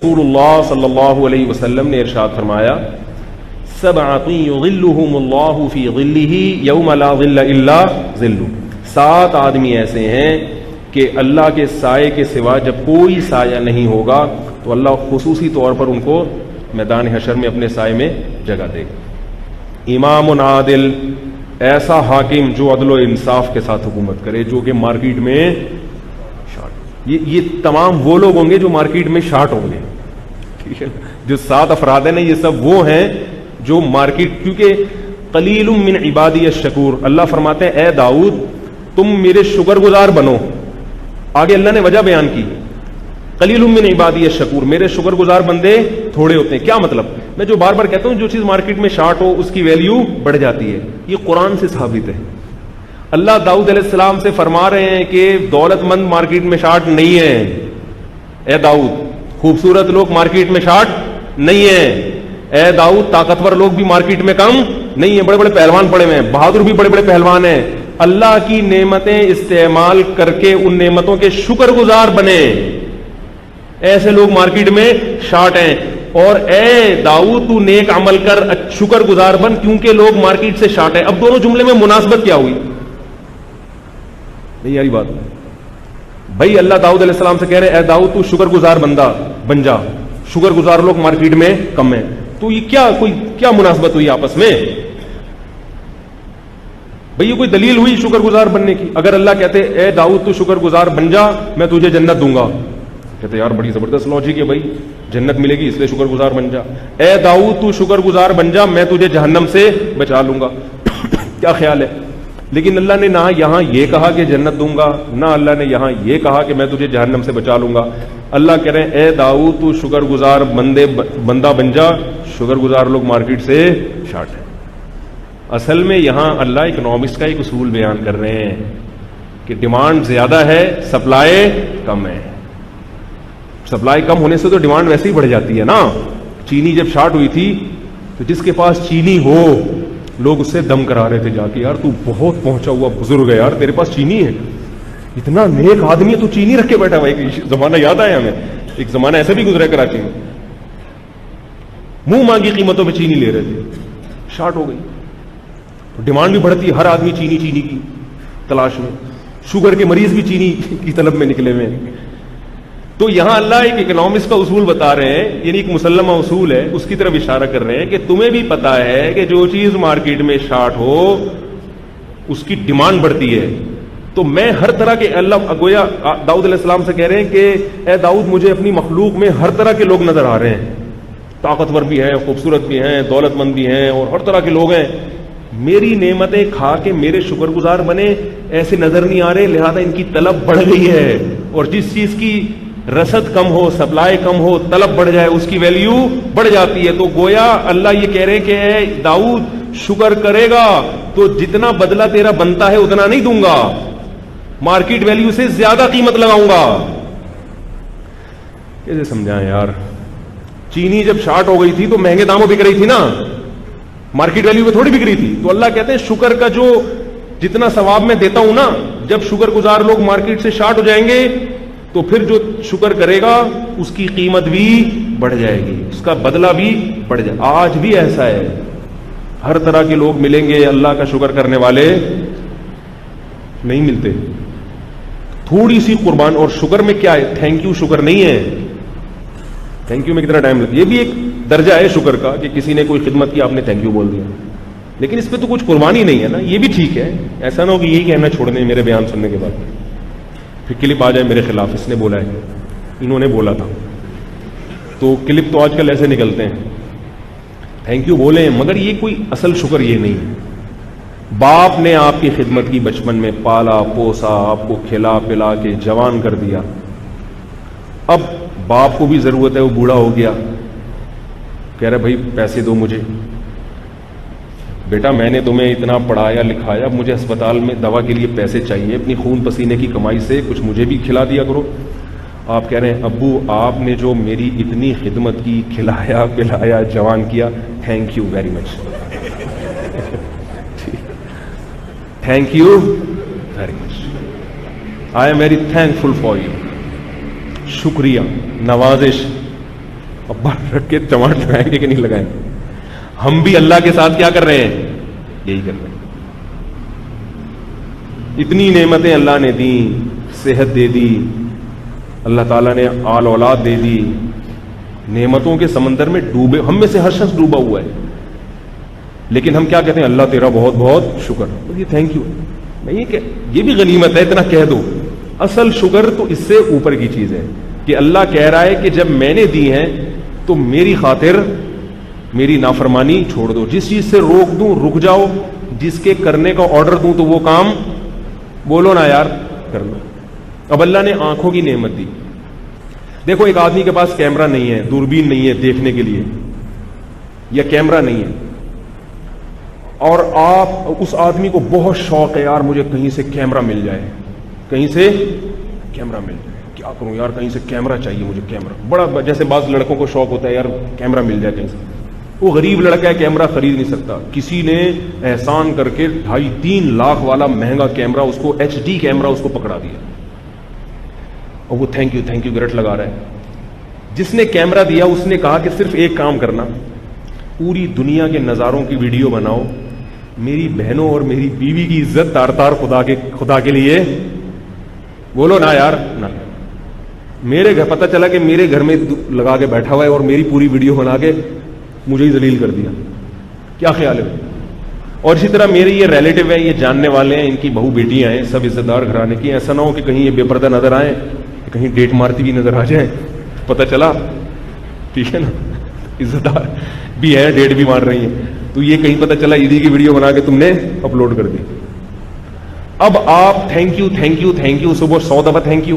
رسول اللہ صلی اللہ علیہ وسلم نے ارشاد فرمایا سبعۃ یظلھم اللہ فی ظلہ یوم لا ظل الا ظلہ، 7 آدمی ایسے ہیں کہ اللہ کے سائے کے سوا جب کوئی سایہ نہیں ہوگا تو اللہ خصوصی طور پر ان کو میدان حشر میں اپنے سائے میں جگہ دے گا۔ امام عادل، ایسا حاکم جو عدل و انصاف کے ساتھ حکومت کرے، جو کہ مارکیٹ میں شارٹ، یہ تمام وہ لوگ ہوں گے جو مارکیٹ میں شارٹ ہوں گے، ٹھیک ہے۔ جو 7 افراد ہیں نا، یہ سب وہ ہیں جو مارکیٹ، کیونکہ قلیل من عبادی الشکور، اللہ فرماتے ہیں اے داؤد تم میرے شکر گزار بنو۔ آگے اللہ نے وجہ بیان کی، قلیل من عبادی الشکور، میرے شکر گزار بندے تھوڑے ہوتے ہیں۔ کیا مطلب؟ میں جو بار بار کہتا ہوں جو چیز مارکیٹ میں شارٹ ہو اس کی ویلیو بڑھ جاتی ہے، یہ قرآن سے ثابت ہے۔ اللہ داؤد علیہ السلام سے فرما رہے ہیں کہ دولت مند مارکیٹ میں شارٹ نہیں ہے، اے داؤد خوبصورت لوگ مارکیٹ میں شارٹ نہیں ہے، اے داؤد طاقتور لوگ بھی مارکیٹ میں کم نہیں ہیں، بڑے بڑے پہلوان پڑے ہوئے ہیں، بہادر بھی بڑے بڑے پہلوان ہیں۔ اللہ کی نعمتیں استعمال کر کے ان نعمتوں کے شکر گزار بنے، ایسے لوگ مارکیٹ میں شارٹ ہیں۔ اور اے داؤد تو نیک عمل کر، شکر گزار بن، کیونکہ لوگ مارکیٹ سے شارٹ ہیں۔ اب دونوں جملے میں مناسبت کیا ہوئی؟ نہیں یاری بات بھائی، اللہ داؤد علیہ السلام سے کہہ رہے اے داؤد تو شکر گزار بندہ بن جا، شکر گزار لوگ مارکیٹ میں کم ہیں، تو یہ کیا مناسبت ہوئی آپس میں؟ بھئی یہ کوئی دلیل ہوئی شکر گزار بننے کی؟ اگر اللہ کہتے اے داؤد تو شکر گزار بن جا میں تجھے جنت دوں گا، کہتے یار بڑی زبردست لاجک ہے بھائی، جنت ملے گی اس لیے شکر گزار بن جا۔ اے داؤد تو شکر گزار بن جا میں تجھے جہنم سے بچا لوں گا، کیا خیال ہے؟ لیکن اللہ نے نہ یہاں یہ کہا کہ جنت دوں گا، نہ اللہ نے یہاں یہ کہا کہ میں تجھے جہنم سے بچا لوں گا۔ اللہ کہہ رہے ہیں اے داؤد تو شکر گزار بندہ بن جا، شکر گزار لوگ مارکیٹ سے شارٹ ہیں۔ اصل میں یہاں اللہ اکنامکس کا ایک اصول بیان کر رہے ہیں کہ ڈیمانڈ زیادہ ہے، سپلائی کم ہے۔ سپلائی کم ہونے سے تو ڈیمانڈ ویسے ہی بڑھ جاتی ہے نا۔ چینی جب شارٹ ہوئی تھی تو جس کے پاس چینی ہو لوگ اس سے دم کرا رہے تھے جا کے، یار تو بہت پہنچا ہوا بزرگ ہے یار، تیرے پاس چینی ہے، اتنا نیک آدمی ہے، تو چینی رکھ کے بیٹھا ہوا۔ ایک زمانہ یاد آیا ہمیں، ایک زمانہ ایسا بھی گزرا کراچی میں، منہ مانگی قیمتوں پہ چینی لے رہے تھے، شارٹ ہو گئی، ڈیمانڈ بھی بڑھتی ہے، ہر آدمی چینی کی تلاش میں، شوگر کے مریض بھی چینی کی طلب میں نکلے ہوئے ہیں۔ تو یہاں اللہ ایک اکنامکس کا اصول بتا رہے ہیں، یعنی ایک مسلمہ اصول ہے، اس کی طرف اشارہ کر رہے ہیں کہ تمہیں بھی پتا ہے کہ جو چیز مارکیٹ میں شارٹ ہو اس کی ڈیمانڈ بڑھتی ہے۔ تو میں ہر طرح کے، اللہ گویا داؤد علیہ السلام سے کہہ رہے ہیں کہ اے داؤد مجھے اپنی مخلوق میں ہر طرح کے لوگ نظر آ رہے ہیں، طاقتور بھی ہیں، خوبصورت بھی ہیں، دولت مند بھی ہیں، اور ہر طرح کے لوگ ہیں، میری نعمتیں کھا کے میرے شکر گزار بنے ایسے نظر نہیں آ رہے، لہذا ان کی طلب بڑھ گئی ہے، اور جس چیز کی رسد کم ہو، سپلائی کم ہو، طلب بڑھ جائے، اس کی ویلیو بڑھ جاتی ہے۔ تو گویا اللہ یہ کہہ رہے کہ اے داؤد شکر کرے گا تو جتنا بدلہ تیرا بنتا ہے اتنا نہیں دوں گا، مارکیٹ ویلیو سے زیادہ قیمت لگاؤں گا۔ کیسے سمجھائیں یار؟ چینی جب شارٹ ہو گئی تھی تو مہنگے داموں بک رہی تھی نا، مارکیٹ ویلیو میں تھوڑی بک رہی تھی۔ تو اللہ کہتے ہیں شکر کا جو جتنا ثواب میں دیتا ہوں نا، جب شکر گزار لوگ مارکیٹ سے شارٹ ہو جائیں گے تو پھر جو شکر کرے گا اس کی قیمت بھی بڑھ جائے گی، اس کا بدلہ بھی بڑھ جائے گا۔ آج بھی ایسا ہے، ہر طرح کے لوگ ملیں گے، اللہ کا شکر کرنے والے نہیں ملتے۔ تھوڑی سی قربان، اور شکر میں کیا ہے؟ تھینک یو شکر نہیں ہے، تھینک یو میں کتنا ٹائم لگتا ہے، یہ بھی ایک درجہ ہے شکر کا کہ کسی نے کوئی خدمت کی آپ نے تھینک یو بول دیا، لیکن اس پہ تو کچھ قربانی نہیں ہے نا، یہ بھی ٹھیک ہے۔ ایسا نہ ہو کہ یہی کہنا چھوڑ دیں میرے بیان سننے کے بعد، پھر کلپ آ جائے میرے خلاف، اس نے بولا ہے، انہوں نے بولا تھا، تو کلپ تو آج کل ایسے نکلتے ہیں، تھینک یو بولیں، مگر یہ کوئی اصل شکر یہ نہیں ہے۔ باپ نے آپ کی خدمت کی، بچپن میں پالا پوسا، آپ کو کھلا پلا کے جوان کر دیا، اب باپ کو بھی ضرورت ہے، وہ بوڑھا ہو گیا، کہہ رہا بھائی پیسے دو مجھے، بیٹا میں نے تمہیں اتنا پڑھایا لکھایا، اب مجھے اسپتال میں دوا کے لیے پیسے چاہیے، اپنی خون پسینے کی کمائی سے کچھ مجھے بھی کھلا دیا کرو۔ آپ کہہ رہے ہیں ابو آپ نے جو میری اتنی خدمت کی، کھلایا پلایا، جوان کیا، thank you very much, thank you very much, I am very thankful for you, شکریہ، نوازش، ابا رکھ کے چماٹ لگائیں گے کہ نہیں لگائیں گے؟ ہم بھی اللہ کے ساتھ کیا کر رہے ہیں؟ یہی کر رہے ہیں. اتنی نعمتیں اللہ نے دی، صحت دے دی، اللہ تعالیٰ نے آل اولاد دے دی، نعمتوں کے سمندر میں ڈوبے، ہم میں سے ہر شخص ڈوبا ہوا ہے، لیکن ہم کیا کہتے ہیں؟ اللہ تیرا بہت بہت شکر، یہ تھینک یو نہیں کہ یہ بھی غنیمت ہے، اتنا کہہ دو. اصل شکر تو اس سے اوپر کی چیز ہے کہ اللہ کہہ رہا ہے کہ جب میں نے دی ہیں تو میری خاطر میری نافرمانی چھوڑ دو، جس چیز سے روک دوں رک جاؤ، جس کے کرنے کا آرڈر دوں تو وہ کام بولو نا یار کر لو. اب اللہ نے آنکھوں کی نعمت دی. دیکھو ایک آدمی کے پاس کیمرہ نہیں ہے، دوربین نہیں ہے دیکھنے کے لیے، یا کیمرہ نہیں ہے، اور آپ اس آدمی کو بہت شوق ہے یار مجھے کہیں سے کیمرہ مل جائے، کہیں سے کیمرہ مل جائے، کیا کروں یار کہیں سے کیمرہ چاہیے مجھے، کیمرہ بڑا، جیسے بعض لڑکوں کو شوق ہوتا ہے یار کیمرہ مل جائے کہیں سے. وہ غریب لڑکا ہے کیمرہ خرید نہیں سکتا، کسی نے احسان کر کے 2.5-3 لاکھ والا مہنگا کیمرہ، اس کو HD کیمرہ اس کو پکڑا دیا، اور وہ تھینک یو گرٹ لگا رہا ہے. جس نے کیمرہ دیا اس نے کہا کہ صرف ایک کام کرنا، پوری دنیا کے نظاروں کی ویڈیو بناؤ، میری بہنوں اور میری بیوی کی عزت تار خدا کے لیے بولو نا یار نا. میرے گھر پتہ چلا کہ میرے گھر میں لگا کے بیٹھا ہوا ہے اور میری پوری ویڈیو بنا کے مجھے ہی ذلیل کر دیا، کیا خیال ہے؟ اور اسی طرح میرے یہ ریلیٹو ہیں، یہ جاننے والے ہیں، ان کی بہو بیٹیاں ہیں، سب عزت دار گھرانے کی، ایسا نہ ہو کہ کہیں یہ بے پردہ نظر آئیں، کہیں ڈیٹ مارتی بھی نظر آ جائیں، پتہ چلا ٹھیک ہے نا، عزت دار بھی ہے ڈیٹ بھی مار رہی ہیں، تو یہ کہیں پتہ چلا عیدی کی ویڈیو بنا کے تم نے اپلوڈ کر دی. اب آپ تھینک یو صبح 100 دفعہ تھینک یو،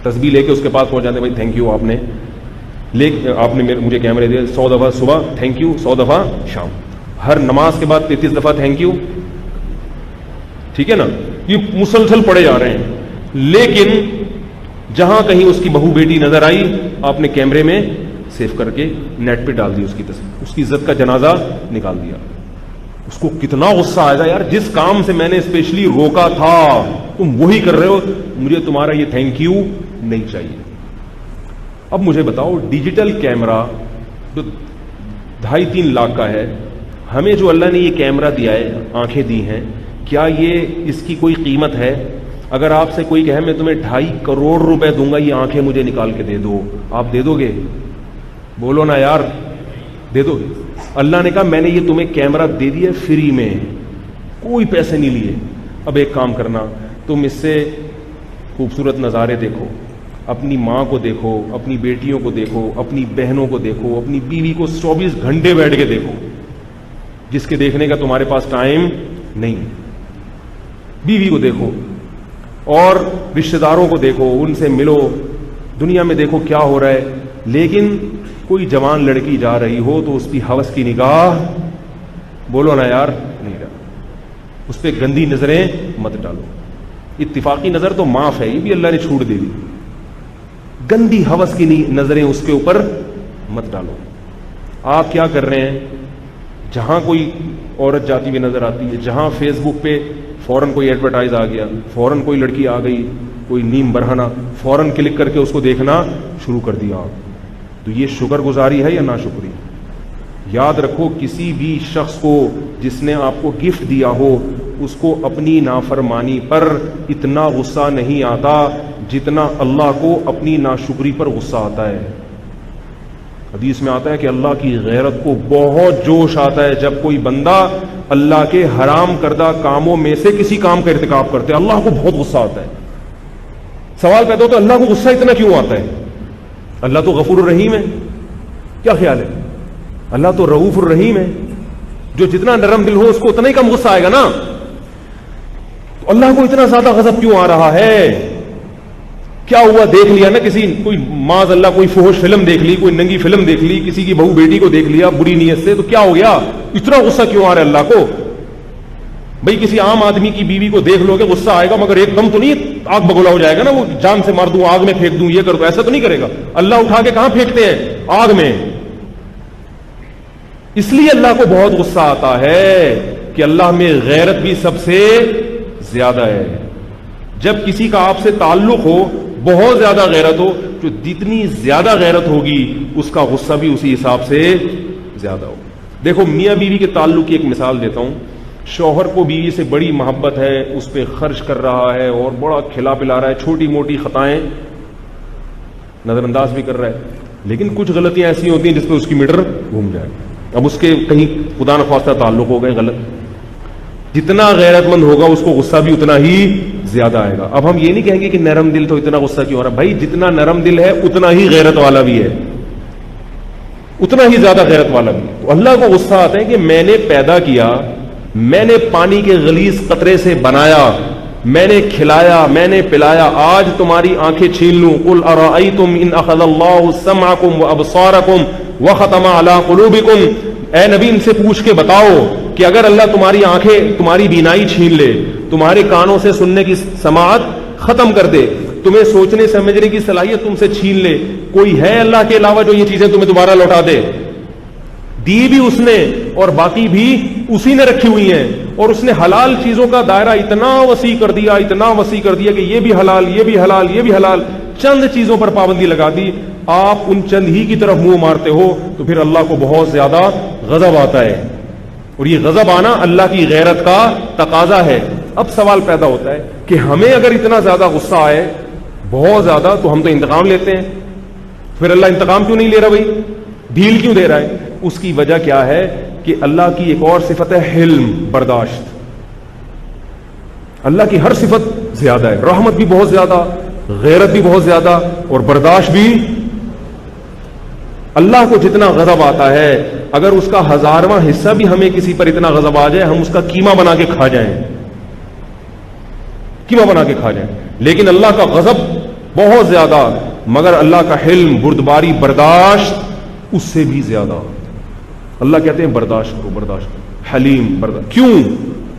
تسبیح لے کے اس کے پاس پہنچ جاتے، بھائی تھینک یو آپ نے مجھے کیمرے دیا، 100 دفعہ صبح تھینک یو، 100 دفعہ شام، ہر نماز کے بعد 33 دفعہ تھینک یو، ٹھیک ہے نا. یہ مسلسل پڑے جا رہے ہیں، لیکن جہاں کہیں اس کی بہو بیٹی نظر آئی آپ نے کیمرے میں سیو کر کے نیٹ پہ ڈال دی اس کی تصویر، اس کی عزت کا جنازہ نکال دیا. اس کو کتنا غصہ آئے گا یار، جس کام سے میں نے اسپیشلی روکا تھا تم وہی کر رہے ہو، مجھے تمہارا یہ تھینک یو نہیں چاہیے. اب مجھے بتاؤ ڈیجیٹل کیمرہ جو 2.5-3 لاکھ کا ہے، ہمیں جو اللہ نے یہ کیمرہ دیا ہے، آنکھیں دی ہیں، کیا یہ اس کی کوئی قیمت ہے؟ اگر آپ سے کوئی کہے میں تمہیں 2.5 کروڑ روپے دوں گا یہ آنکھیں مجھے نکال کے دے دو، آپ دے دو گے؟ بولو نا یار دے دو گے؟ اللہ نے کہا میں نے یہ تمہیں کیمرہ دے دیا فری میں، کوئی پیسے نہیں لیے. اب ایک کام کرنا، تم اس سے خوبصورت نظارے دیکھو، اپنی ماں کو دیکھو، اپنی بیٹیوں کو دیکھو، اپنی بہنوں کو دیکھو، اپنی بیوی کو 24 گھنٹے بیٹھ کے دیکھو، جس کے دیکھنے کا تمہارے پاس ٹائم نہیں. بیوی کو دیکھو اور رشتہ داروں کو دیکھو، ان سے ملو، دنیا میں دیکھو کیا ہو رہا ہے. لیکن کوئی جوان لڑکی جا رہی ہو تو اس کی ہوس کی نگاہ بولو نا یار نہیں ڈالو، اس پہ گندی نظریں مت ڈالو. اتفاقی نظر تو معاف ہے، یہ بھی اللہ نے چھوٹ دے دی، گندی ہوس کی نظریں اس کے اوپر مت ڈالو. آپ کیا کر رہے ہیں؟ جہاں کوئی عورت جاتی ہوئی نظر آتی ہے، جہاں فیس بک پہ فوراً کوئی ایڈورٹائز آ گیا، فوراً کوئی لڑکی آ گئی، کوئی نیم برہنہ، فوراً کلک کر کے اس کو دیکھنا شروع کر دیا آپ. تو یہ شکر گزاری ہے یا ناشکری؟ یاد رکھو کسی بھی شخص کو جس نے آپ کو گفٹ دیا ہو اس کو اپنی نافرمانی پر اتنا غصہ نہیں آتا جتنا اللہ کو اپنی ناشکری پر غصہ آتا ہے. حدیث میں آتا ہے کہ اللہ کی غیرت کو بہت جوش آتا ہے جب کوئی بندہ اللہ کے حرام کردہ کاموں میں سے کسی کام کا ارتکاب کرتے، اللہ کو بہت غصہ آتا ہے. سوال پیدا ہوتا ہے اللہ کو غصہ اتنا کیوں آتا ہے؟ اللہ تو غفور الرحیم ہے، کیا خیال ہے؟ اللہ تو رؤوف الرحیم ہے، جو جتنا نرم دل ہو اس کو اتنا ہی کم غصہ آئے گا نا. تو اللہ کو اتنا زیادہ غضب کیوں آ رہا ہے؟ کیا ہوا؟ دیکھ لیا نا کسی، کوئی معاذ اللہ کوئی فحش فلم دیکھ لی، کوئی ننگی فلم دیکھ لی، کسی کی بہو بیٹی کو دیکھ لیا بری نیت سے، تو کیا ہو گیا؟ اتنا غصہ کیوں آ رہا ہے اللہ کو؟ بھئی کسی عام آدمی کی بیوی کو دیکھ لو گے غصہ آئے گا، مگر ایک دم تو نہیں آگ بگولا ہو جائے گا نا، وہ جان سے مار دوں، آگ میں پھینک دوں، یہ کر دوں، ایسا تو نہیں کرے گا. اللہ اٹھا کے کہاں پھینکتے ہیں؟ آگ میں. اس لیے اللہ کو بہت غصہ آتا ہے کہ اللہ میں غیرت بھی سب سے زیادہ ہے. جب کسی کا آپ سے تعلق ہو بہت زیادہ غیرت ہو، جو جتنی زیادہ غیرت ہوگی اس کا غصہ بھی اسی حساب سے زیادہ ہو. دیکھو میاں بیوی کے تعلق کی ایک مثال دیتا ہوں. شوہر کو بیوی سے بڑی محبت ہے، اس پہ خرچ کر رہا ہے اور بڑا کھلا پلا رہا ہے، چھوٹی موٹی خطائیں نظر انداز بھی کر رہا ہے، لیکن کچھ غلطیاں ایسی ہوتی ہیں جس پہ اس کی میٹر گھوم جائے. اب اس کے کہیں خدا نخواستہ تعلق ہو گئے غلط، جتنا غیرت مند ہوگا اس کو غصہ بھی اتنا ہی زیادہ آئے گا. اب ہم یہ نہیں کہیں گے کہ نرم دل تو اتنا غصہ کیوں ہو رہا. بھائی جتنا نرم دل ہے اتنا ہی غیرت والا بھی ہے، اتنا ہی زیادہ غیرت والا بھی. تو اللہ کو غصہ آتا ہے کہ میں نے پیدا کیا، میں نے پانی کے غلیظ قطرے سے بنایا، میں نے کھلایا، میں نے پلایا، آج تمہاری آنکھیں چھین لوں. قل ارأیتم ان اخذ اللہ سمعکم وابصارکم وختم علی قلوبکم. اے نبی ان سے پوچھ کے بتاؤ کہ اگر اللہ تمہاری آنکھیں، تمہاری بینائی چھین لے، تمہارے کانوں سے سننے کی سماعت ختم کر دے، تمہیں سوچنے سمجھنے کی صلاحیت تم سے چھین لے، کوئی ہے اللہ کے علاوہ جو یہ چیزیں تمہیں دوبارہ لوٹا دے؟ دی بھی اس نے اور باقی بھی اسی نے رکھی ہوئی ہیں. اور اس نے حلال چیزوں کا دائرہ اتنا وسیع کر دیا، اتنا وسیع کر دیا کہ یہ بھی حلال، یہ بھی حلال، یہ بھی حلال. چند چیزوں پر پابندی لگا دی، آپ ان چند ہی کی طرف منہ مارتے ہو تو پھر اللہ کو بہت زیادہ غضب آتا ہے. اور یہ غضب آنا اللہ کی غیرت کا تقاضا ہے. اب سوال پیدا ہوتا ہے کہ ہمیں اگر اتنا زیادہ غصہ آئے، بہت زیادہ، تو ہم تو انتقام لیتے ہیں. پھر اللہ انتقام کیوں نہیں لے رہا بھائی؟ ڈھیل کیوں دے رہا ہے؟ اس کی وجہ کیا ہے کہ اللہ کی ایک اور صفت ہے حلم، برداشت. اللہ کی ہر صفت زیادہ ہے، رحمت بھی بہت زیادہ، غیرت بھی بہت زیادہ، اور برداشت بھی. اللہ کو جتنا غضب آتا ہے، اگر اس کا 1000واں حصہ بھی ہمیں کسی پر اتنا غضب آ جائے، ہم اس کا قیمہ بنا کے کھا جائیں، قیمہ بنا کے کھا جائیں. لیکن اللہ کا غضب بہت زیادہ، مگر اللہ کا حلم، بردباری، برداشت اس سے بھی زیادہ. اللہ کہتے ہیں برداشت کرو، برداشت کرو، حلیم، برداشت. کیوں؟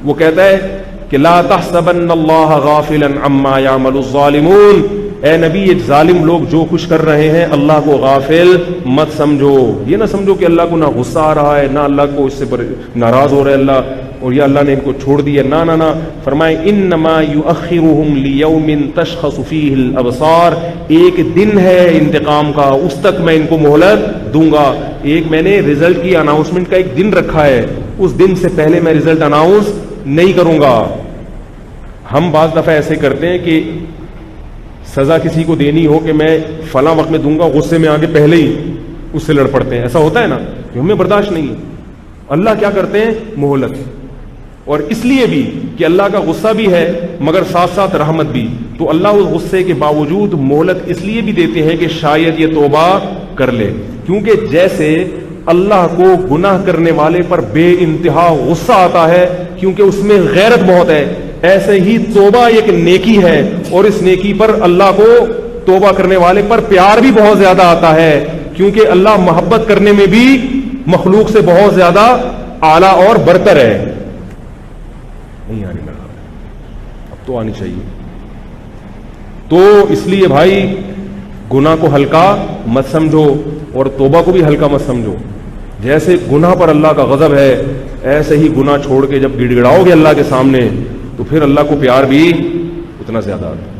وہ کہتا ہے کہ لا تحسبن اللہ غافلا عما يعمل الظالمون. اے نبی یہ ظالم لوگ جو کچھ کر رہے ہیں اللہ کو غافل مت سمجھو. یہ نہ سمجھو کہ اللہ کو نہ غصہ آ رہا ہے، نہ اللہ کو اس سے ناراض ہو رہا ہے اللہ، اور یہ اللہ نے ان کو چھوڑ دیا. نہ نہ نہ، فرمائے انما یؤخرهم لیوم تشخص فیہ الابصار. ایک دن ہے انتقام کا، اس تک میں ان کو مہلت دوں گا. ایک میں نے رزلٹ کی اناؤنسمنٹ کا ایک دن رکھا ہے، اس دن سے پہلے میں رزلٹ اناؤنس نہیں کروں گا. ہم بعض دفعہ ایسے کرتے ہیں کہ سزا کسی کو دینی ہو کہ میں فلاں وقت میں دوں گا، غصے میں آگے پہلے ہی اس سے لڑ پڑتے ہیں. ایسا ہوتا ہے نا، کہ ہمیں برداشت نہیں ہے. اللہ کیا کرتے ہیں؟ مہلت. اور اس لیے بھی کہ اللہ کا غصہ بھی ہے مگر ساتھ ساتھ رحمت بھی. تو اللہ اس غصے کے باوجود مہلت اس لیے بھی دیتے ہیں کہ شاید یہ توبہ کر لے. کیونکہ جیسے اللہ کو گناہ کرنے والے پر بے انتہا غصہ آتا ہے کیونکہ اس میں غیرت بہت ہے، ایسے ہی توبہ ایک نیکی ہے، اور اس نیکی پر اللہ کو توبہ کرنے والے پر پیار بھی بہت زیادہ آتا ہے، کیونکہ اللہ محبت کرنے میں بھی مخلوق سے بہت زیادہ اعلیٰ اور برتر ہے. نہیں آنی لگا، اب تو آنی چاہیے. تو اس لیے بھائی گناہ کو ہلکا مت سمجھو اور توبہ کو بھی ہلکا مت سمجھو. جیسے گناہ پر اللہ کا غضب ہے، ایسے ہی گناہ چھوڑ کے جب گڑ گڑاؤ گے اللہ کے سامنے تو پھر اللہ کو پیار بھی اتنا زیادہ آتا ہے.